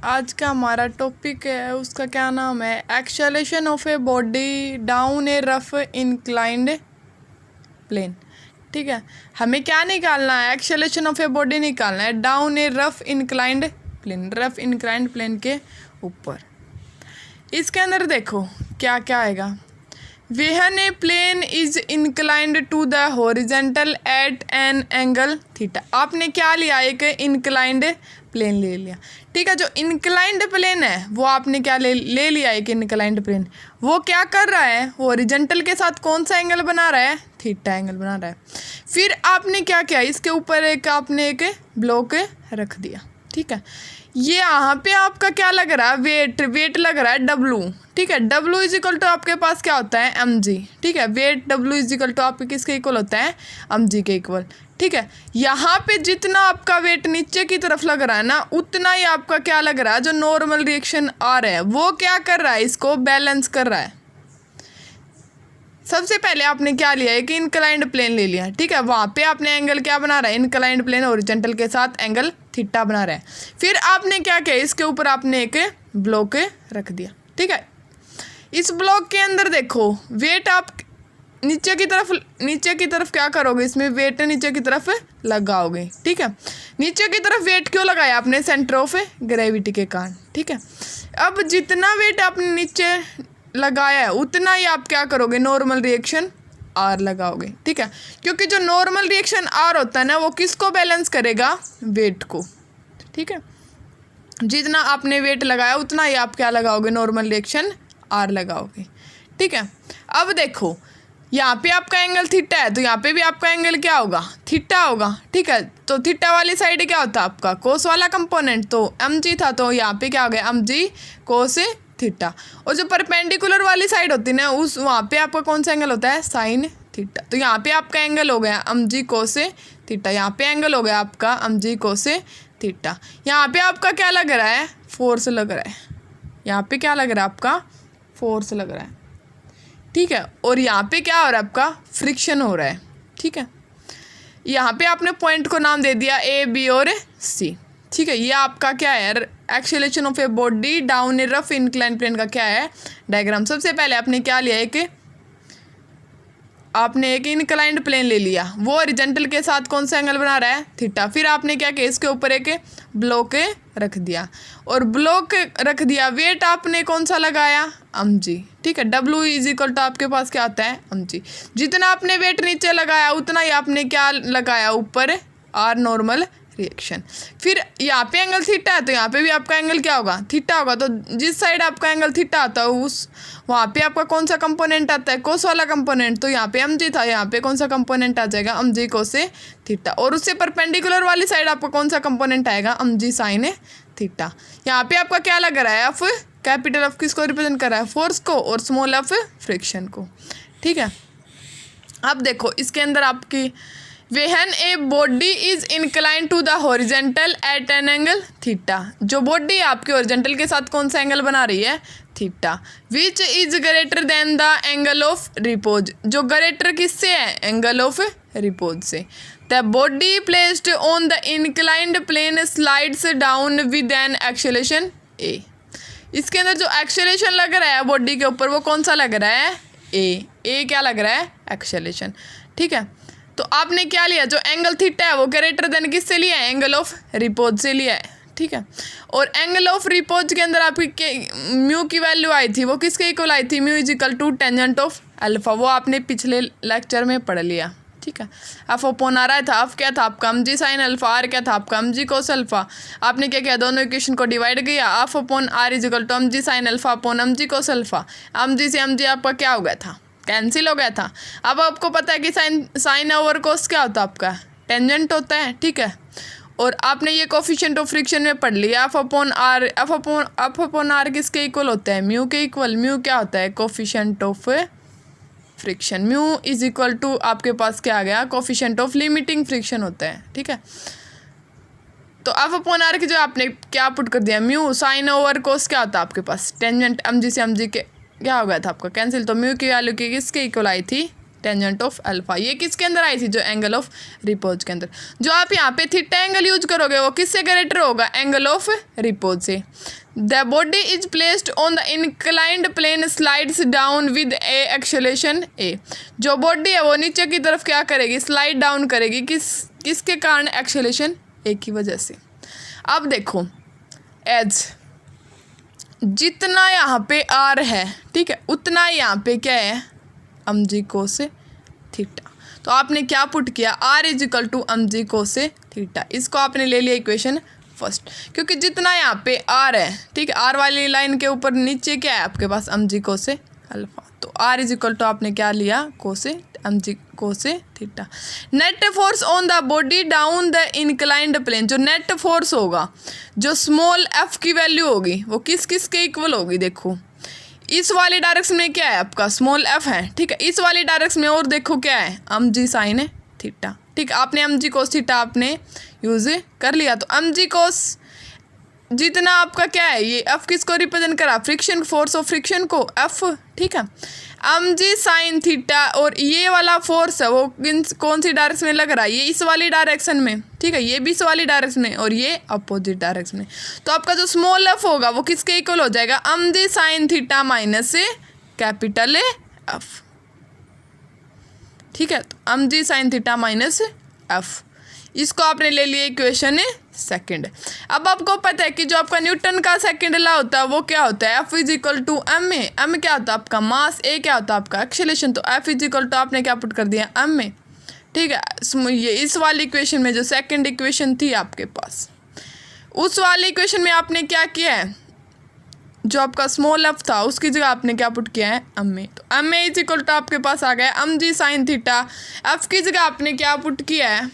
आज का हमारा टॉपिक है, उसका क्या नाम है, acceleration of a body down a rough inclined plane. ठीक है, हमें क्या निकालना है, एक्सेलेरेशन ऑफ ए बॉडी निकालना है down a rough inclined plane, rough inclined plane के ऊपर। इसके अंदर देखो क्या क्या आएगा, when a plane is inclined to the horizontal at an angle theta. आपने क्या लिया, एक इंक्लाइंड प्लेन ले लिया। ठीक है, जो इंक्लाइंड प्लेन है वो आपने क्या ले लिया, एक इंक्लाइंड प्लेन। वो क्या कर रहा है, हॉरिजेंटल के साथ कौन सा एंगल बना रहा है, थीटा एंगल बना रहा है। फिर आपने क्या किया, इसके ऊपर आपने एक ब्लॉक रख दिया। ठीक है, ये यहाँ पे आपका क्या लग रहा है, वेट लग रहा है डब्लू। ठीक है, डब्लू इज इक्वल टू आपके पास क्या होता है, एम जी। ठीक है, weight W is equal to आपके किसके इक्वल होता है, एम जी के इक्वल। ठीक है, यहाँ पे जितना आपका वेट नीचे की तरफ लग रहा है ना, उतना ही आपका क्या लग रहा है, जो नॉर्मल रिएक्शन आ रहा है वो क्या कर रहा है, इसको बैलेंस कर रहा है। सबसे पहले आपने क्या लिया, एक इंक्लाइंड प्लेन ले लिया। ठीक है, वहाँ पे आपने एंगल क्या बना रहा है, इंक्लाइंड प्लेन हॉरिजॉन्टल के साथ एंगल थीटा बना रहा है। फिर आपने क्या किया, इसके ऊपर आपने एक ब्लॉक रख दिया। ठीक है, इस ब्लॉक के अंदर देखो वेट आप नीचे की तरफ क्या करोगे, इसमें वेट नीचे की तरफ लगाओगे। ठीक है, नीचे की तरफ वेट क्यों लगाया आपने, सेंटर ऑफ ग्रेविटी के कारण। ठीक है, अब जितना वेट आपने नीचे लगाया है उतना ही आप क्या करोगे, नॉर्मल रिएक्शन आर लगाओगे। ठीक है, क्योंकि जो नॉर्मल रिएक्शन आर होता है ना, वो किसको बैलेंस करेगा, वेट को। ठीक है, जितना आपने वेट लगाया उतना ही आप क्या लगाओगे, नॉर्मल रिएक्शन आर लगाओगे। ठीक है, अब देखो यहाँ पे आपका एंगल थीटा है, तो यहाँ पे भी आपका एंगल क्या होगा, थीटा होगा। ठीक है, तो थीटा वाली साइड क्या होता है आपका, कोस वाला कंपोनेंट, तो एम जी था, तो यहाँ पे क्या हो गया, एम जी कोस थीटा। और जो परपेंडिकुलर वाली साइड होती है ना, उस वहाँ पे आपका कौन सा एंगल होता है, साइन थीटा। तो यहाँ पे आपका एंगल हो गया एम जी कोस थीटा, यहाँ पे एंगल हो गया आपका एम जी कोस थीटा। यहाँ पे आपका क्या लग रहा है, फोर्स लग रहा है। यहाँ पे क्या लग रहा है आपका, फोर्स लग रहा है। ठीक है, और यहाँ पे क्या हो रहा है आपका, फ्रिक्शन हो रहा है। ठीक है, यहाँ पे आपने पॉइंट को नाम दे दिया ए बी और सी। ठीक है, ये आपका क्या है, acceleration of a body down a rough inclined plane का क्या है, डायग्राम। सबसे पहले आपने क्या लिया, आपने एक इंक्लाइंड प्लेन ले लिया, वो हॉरिजॉन्टल के साथ कौन सा एंगल बना रहा है, थीटा। फिर आपने क्या किया, इसके ऊपर एक ब्लॉक रख दिया, और ब्लॉक रख दिया, वेट आपने कौन सा लगाया, एम जी। ठीक है, डब्ल्यू इज इक्वल टू आपके पास क्या आता है, एम जी। जितना आपने वेट नीचे लगाया उतना ही आपने क्या लगाया, ऊपर आर नॉर्मल रिएक्शन। फिर यहाँ पे एंगल थीटा है, तो यहाँ पे भी आपका एंगल क्या होगा, थीटा होगा। तो जिस साइड आपका एंगल थीटा आता है उस वहाँ पे आपका कौन सा कंपोनेंट आता है, कोस वाला कंपोनेंट। तो यहाँ पे एम जी था, यहाँ पे कौन सा कंपोनेंट आ जाएगा, एम जी कोस थीटा। और उससे परपेंडिकुलर वाली साइड आपका कौन सा कंपोनेंट आएगा, एम जी साइन थीटा। यहाँ पे आपका क्या लग रहा है, एफ कैपिटल एफ किसको रिप्रेजेंट कर रहा है, फोर्स को, और स्मॉल एफ फ्रिक्शन को। ठीक है, अब देखो इसके अंदर आपकी when a body is incline to the horizontal at an angle theta. जो बॉडी आपके हॉरिजेंटल के साथ कौन सा एंगल बना रही है, theta. Which is greater than the angle of repose. जो ग्रेटर किससे है, एंगल ऑफ रिपोज से। The body placed on the inclined plane slides down with an acceleration a. इसके अंदर जो एक्सेलेरेशन लग रहा है बॉडी के ऊपर, वो कौन सा लग रहा है, ए क्या लग रहा है, एक्सेलेरेशन। ठीक है, तो आपने क्या लिया, जो एंगल थीटा है वो ग्रेटर देन किससे लिया है, एंगल ऑफ रिपोज से लिया है। ठीक है, और एंगल ऑफ रिपोज के अंदर आपकी म्यू की वैल्यू आई थी, वो किसके इक्वल आई थी, mu is equal to tangent of alpha. वो आपने पिछले लेक्चर में पढ़ लिया। ठीक है, एफ अपॉन आर आया था, एफ क्या था आपका, M G sine alpha, R क्या था आपका, एम जी कोस अल्फा। आपने क्या किया, दोनों इक्वेशन को डिवाइड किया, F upon R is equal to M G sine alpha upon M G cos alpha. M G से एम जी आपका क्या हो गया था, कैंसिल हो गया था। अब आपको पता है कि साइन ओवर कोस क्या होता है आपका, टेंजेंट होता है। ठीक है, और आपने ये कोफिशिएंट ऑफ फ्रिक्शन में पढ़ लिया, एफ अपॉन आर किसके इक्वल होता है, म्यू के इक्वल। म्यू क्या होता है, coefficient of friction. Mu is equal to आपके पास क्या आ गया, कोफिशिएंट ऑफ लिमिटिंग फ्रिक्शन होता है। ठीक है, तो एफ अपॉन आर की जो आपने क्या पुट कर दिया, म्यू साइन ओवर कोस क्या होता है आपके पास, टेंजेंट एम जी से एम जी के क्या हो गया था आपका, कैंसिल। तो म्यू की वैल्यू की किसके इक्वल आई थी, टेंजेंट ऑफ अल्फा। ये किसके अंदर आई थी? जो एंगल ऑफ रिपोज के अंदर। जो आप यहाँ पे थीटा एंगल यूज करोगे वो किससे ग्रेटर होगा? एंगल ऑफ रिपोज से। The body is placed on the inclined plane slides down with a acceleration a. जो बॉडी है वो नीचे की तरफ क्या करेगी? स्लाइड डाउन करेगी। किसके कारण? एक्सेलरेशन ए की वजह से। अब देखो एज जितना यहाँ पे आर है, ठीक है, उतना यहाँ पे क्या है? mg cos theta. तो आपने क्या पुट किया? r is equal to mg cos theta. इसको आपने ले लिया इक्वेशन फर्स्ट, क्योंकि जितना यहाँ पे r है, ठीक है, r वाली लाइन के ऊपर नीचे क्या है आपके पास? mg cos alpha. तो r इज इक्वल टू आपने क्या लिया? mg cos theta. Net force on the body down the inclined plane. जो नेट फोर्स होगा, जो स्मॉल f की वैल्यू होगी, वो किस किस के इक्वल होगी? देखो इस वाली डायरेक्शन में क्या है आपका? स्मॉल f है, ठीक है। इस वाली डायरेक्शन में और देखो क्या है? mg sin थीटा, ठीक है। आपने mg cos थीटा आपने यूज कर लिया। तो mg cos जितना आपका क्या है? ये f किसको रिप्रेजेंट करा? फ्रिक्शन, फोर्स ऑफ फ्रिक्शन को, f, ठीक है। mg sin थीटा और ये वाला फोर्स है वो कौन सी डायरेक्शन में लग रहा है? ये इस वाली डायरेक्शन में, ठीक है। ये भी इस वाली डायरेक्शन में और ये अपोजिट डायरेक्शन में। तो आपका जो स्मॉल f होगा वो किसके इक्वल हो जाएगा? mg sin theta minus capital f, ठीक है। तो mg sin theta minus f, इसको आपने ले लिया इक्वेशन सेकंड। अब आपको पता है कि जो आपका न्यूटन का सेकंड लॉ होता है वो क्या होता है? F is equal to M A. M क्या होता है आपका? मास। ए क्या होता है आपका? एक्सेलरेशन। तो F इज इक्वल टू आपने क्या पुट कर दिया? एम ए, ठीक है। ये इस वाली इक्वेशन में जो सेकंड इक्वेशन थी आपके पास, उस वाली इक्वेशन में आपने क्या किया है? जो आपका स्मॉल f था उसकी जगह आपने क्या पुट किया है? M a. तो m A is equal to आपके पास आ गया mg sin थीटा। F की जगह आपने क्या पुट किया है?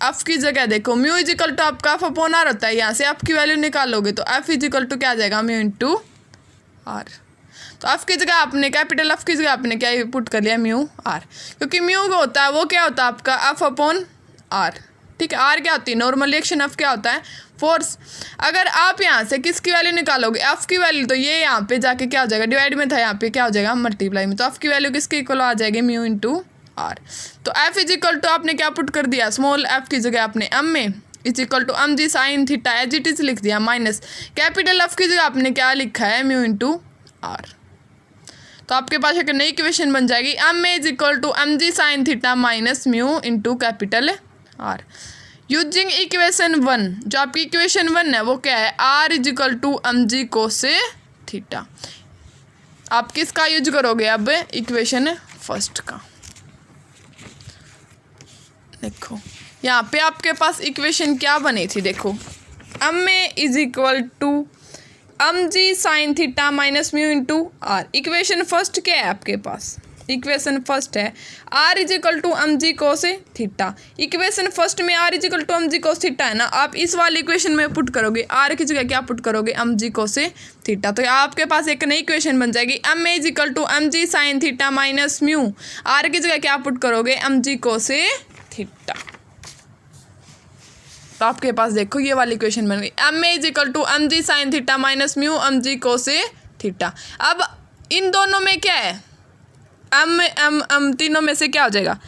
f की जगह देखो म्यू इज इक्वल टू आपका f अपॉन r होता है। यहाँ से f की वैल्यू निकालोगे तो f इज इक्वल टू क्या आ जाएगा? Mu into r। तो f की जगह आपने कैपिटल F की जगह आपने क्या पुट कर लिया? म्यू r, क्योंकि म्यू होता है वो क्या होता है आपका? f अपॉन r, ठीक है। r क्या होती है? Normal reaction. f क्या होता है? फोर्स। अगर आप यहाँ से किसकी वैल्यू निकालोगे? f की वैल्यू, तो ये यहाँ पे जाके क्या हो जाएगा? डिवाइड में था, यहाँ पे क्या हो जाएगा? मल्टीप्लाई में। तो f की वैल्यू किसके इक्वल आ जाएगी? Mu into R. तो f इज इक्वल टू आपने क्या पुट कर दिया? स्मॉल f की जगह आपने M A is equal to mg sin theta as it is लिख दिया, माइनस कैपिटल F की जगह आपने क्या लिखा है? Mu into R. तो आपके पास एक नई इक्वेशन बन जाएगी M A is equal to mg sin theta minus mu into capital R. Using equation 1, जो आपकी इक्वेशन 1 है वो क्या है? r is equal to mg cos theta. आप किसका यूज करोगे अब? इक्वेशन फर्स्ट का। देखो यहाँ पे आपके पास इक्वेशन क्या बनी थी? देखो M A is equal to mg sin theta minus mu into R. Equation first क्या है आपके पास? इक्वेशन फर्स्ट है r is equal to mg cos theta. Equation first में r is equal to mg cos theta है ना। आप इस वाली इक्वेशन में पुट करोगे, r की जगह क्या पुट करोगे? mg cos theta. तो आपके पास एक नई इक्वेशन बन जाएगी m is equal to mg sin theta minus mu. r की जगह क्या पुट करोगे? mg cos theta. तो आपके पास देखो ये वाली इक्वेशन बन गई m is equal to mg sin theta minus mu mg cos theta. अब इन दोनों में क्या है? m तीनों में से क्या हो जाएगा?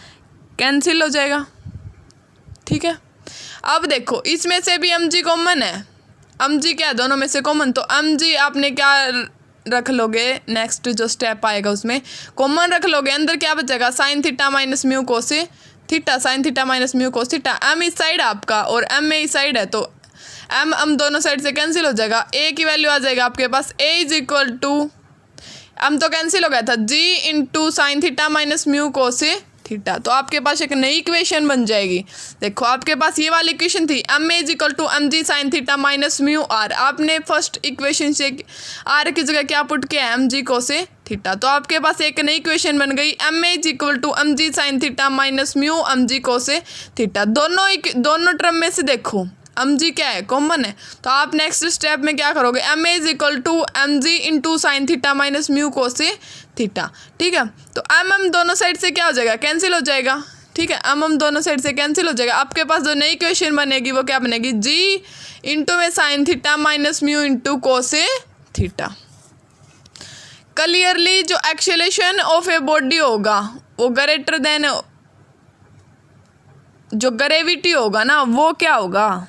कैंसिल हो जाएगा, ठीक है। अब देखो इसमें से भी mg कॉमन है। mg क्या है? दोनों में से कॉमन। तो mg आपने क्या रख लोगे? नेक्स्ट जो स्टेप आएगा उसमें कॉमन रख लोगे। अंदर क्या बचेगा? sin theta minus mu cos theta. sin theta minus mu cos theta. m इस साइड आपका और m इस साइड है, तो m दोनों साइड से कैंसिल हो जाएगा। a की वैल्यू आ जाएगा आपके पास a इज इक्वल टू तो कैंसिल हो गया था g into sine theta minus mu cos theta. तो आपके पास एक नई इक्वेशन बन जाएगी। देखो आपके पास ये वाली इक्वेशन थी m is equal to mg sin theta minus mu R. आपने फर्स्ट इक्वेशन से r की जगह क्या पुट किया? mg cos theta. तो आपके पास एक नई इक्वेशन बन गई m is equal to mg sin theta minus mu mg cos theta. दोनों टर्म में से देखो mg क्या है? कॉमन है। तो आप नेक्स्ट स्टेप में क्या करोगे? m is equal to mg into sine theta minus mu cos theta, ठीक है। तो m दोनों साइड से क्या हो जाएगा? कैंसिल हो जाएगा, ठीक है। m दोनों साइड से कैंसिल हो जाएगा। आपके पास जो नई इक्वेशन बनेगी वो क्या बनेगी? g इंटू में sign theta minus mu into cos theta. Clearly जो एक्सेलरेशन ऑफ ए बॉडी होगा वो ग्रेटर देन जो ग्रेविटी होगा ना वो क्या होगा,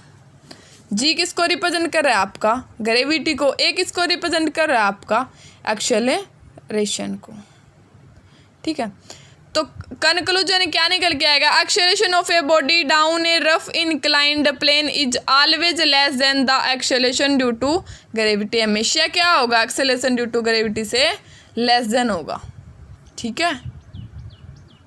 जी किसको रिप्रेजेंट कर रहा है आपका, ग्रेविटी को, ए किसको रिप्रेजेंट कर रहा है आपका, एक्सेलरेशन को। ठीक है, तो कंक्लूजन क्या निकल के आएगा, acceleration of a body down a rough inclined plane is always less than the acceleration due to gravity. हमेशा क्या होगा, एक्सेलरेशन ड्यू टू ग्रेविटी से लेस देन होगा। ठीक है।